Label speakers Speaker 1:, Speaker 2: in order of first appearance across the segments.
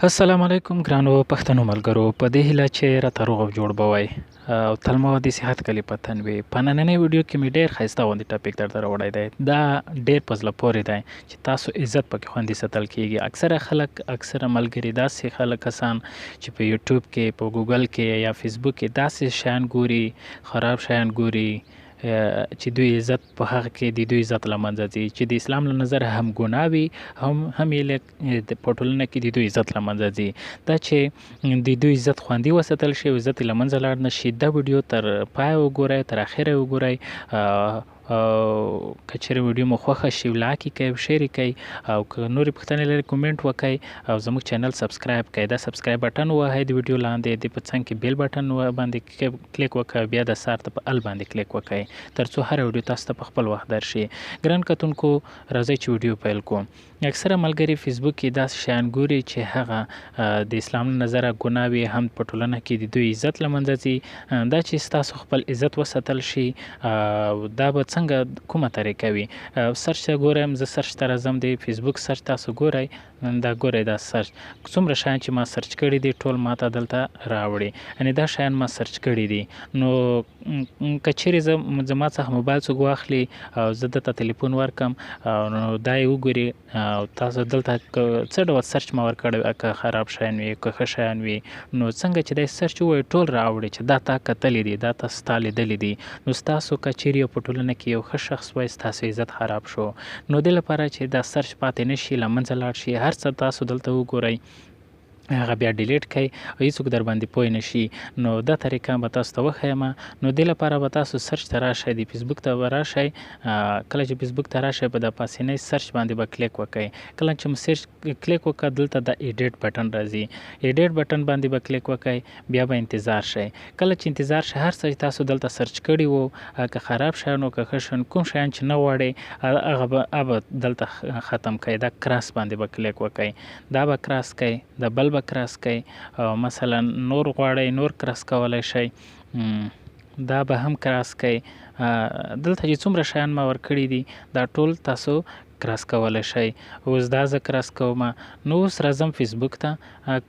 Speaker 1: السلام علیکم ګرانو پښتنو ملګرو، په دې هیله چې راته روغ او جوړ به وئ او تل مو د صحت کلي په تن وي. په نننۍ ویډیو کې مې ډېر ښایسته غوندې ټاپک درته راوړی دی. دا ډېر په زړه پورې دی چې تاسو عزت پکې خوندي ساتل کېږي. اکثره ملګري داسې خلک کسان چې په یوټیوب کې، په ګوګل کې یا فیسبوک کې داسې شیان ګوري، خراب شیان ګوري چې دوی عزت په هغه کې د دوی عزت له منځه ځي، چې د اسلام له نظره هم ګناه وي هم یې په ټولنه کې د دوی عزت له منځه ځي. دا چې د دوی عزت خوندي وساتل شي او عزت یې له منځه لاړ نه شي، دا ویډیو تر پایه وګورئ، تر اخره وګورئ. او که چېرې ویډیو مو خوښه شي لایک یې کړئ او شیر یې کړئ، او که نورې پوښتنې لرئ کومنټ وکړئ او زموږ چینل سبسکرایب کړئ. دا سبسکرایب بټن ووهئ د ویډیو لاندې، د په څنګ کې بیل بټن باندې کلیک وکړئ، بیا د سار ته په ال باندې کلیک وکړئ تر څو هره ویډیو تاسو ته په خپل وخت درشي. ګران کتونکو راځئ چې ویډیو پیل کړو. اکثره ملګري فیسبوک کې داسې شیان ګوري چې هغه د اسلام له نظره ګناه وي، هم په ټولنه کې د دوی عزت له منځه ځي. دا چې ستاسو خپل عزت وساتل شي دا به څنګه کومه طریقه وي. سرچ ته ګورم، زه سرچ ته راځم، د فیسبوک سرچ تاسو ګورئ، دا ګورئ دا سرچ څومره شیان چې ما سرچ کړي دي ټول ماته دلته راوړي، یعنې دا شیان ما سرچ کړي دي. نو که چیرې زما څخه موبایل څوک واخلي او زه دته تلیفون ورکړم نو دا یې وګوري او تاسو دلته څه ډول سرچ ما ورکړی، که خراب شیان وي که ښه شیان وي، نو څنګه چې دی سرچ ووایي ټول راوړي چې دا تا کتلي دي، دا ستا لیدلي دي. نو ستاسو که چیرې په ټولنه کې یو ښه شخص وای، ستاسو عزت خراب شو، نو دې لپاره چې دا سرچ پاتې نه شي، له منځه لاړ شي، هر څه تاسو دلته وګورئ، هغه بیا ډیلیټ کړئ او هیڅوک در باندې پوه نه شي. نو دا طریقه به تاسو ته وښیم. نو دې لپاره به تاسو سرچ ته راشئ، د فیسبوک ته به راشئ. کله چې فیسبوک ته راشئ په د پاسنۍ سرچ باندې به کلیک وکړئ. کله چې مو سرچ کلیک وکړه دلته د ایډیټ بټن راځي، ایډیټ بټن باندې به کلیک وکړئ، بیا به انتظار شئ. کله چې انتظار شئ، هر څه چې تاسو دلته سرچ کړي وو، که خراب شیان وو که ښه شیان، کوم شیان چې نه غواړئ هغه به دلته ختم کړئ. دا کراس باندې به کلیک وکړئ، دا به کراس کړئ، د بل به کراس کړئ، او مثلا نور غواړئ نور کراس کولی شئ، دا به هم کراس کړئ. دلته چې څومره شیان ما ورکړي دي دا ټول تاسو کراس کولی شئ. اوس دا زه کراس کوم. نو اوس راځم فیسبوک ته،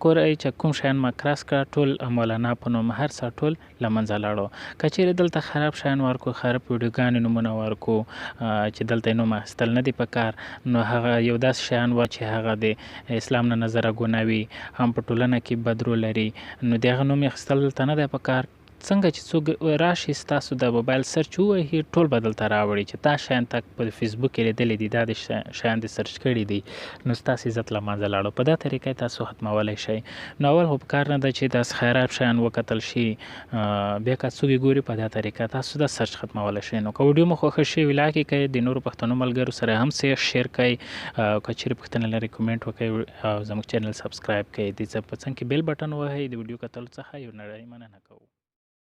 Speaker 1: ګورئ چې کوم شیان ما کراس کړه ټول مولانا په نوم هر څه ټول له منځه لاړو. که چیرې دلته خراب شیان ورکړو، خراب ویډیوګانې نومونه ورکړو چې دلته یې نوم اخیستل نه دي پکار، نو هغه یو داسې شیان وه چې هغه د اسلام له نظره ګناه وي، هم په ټولنه کې بد رول لري، نو د هغه نوم اخیستل دلته نه دی پکار. څنګه چې څوک راشي ستاسو د موبایل سرچ ووهي ټول به دلته راوړي چې دا شیان تا په فیسبوک کې لیدلی دي، دا د شیان دې سرچ کړي دي، نو ستاسو عزت له منځه لاړو. په دا طریقه یې تاسو ختمولی شئ. نو اول خو پکار نه ده چې داسې خراب شیان وکتل شي، بیا که څوک یې ګوري په دا طریقه تاسو دا سرچ ختمولی شئ. نو که ویډیو مو خوښه شوې لایک یې کړئ، د نورو پښتنو ملګرو سره هم شیر کړئ، که چیرې پوښتنه لرئ کومنټ وکړئ او زموږ چینل سبسکرایب کړئ. د په څنګ کې بیل بټن ووهئ. د ویډیو کتلو څخه یو نړۍ مننه کوو.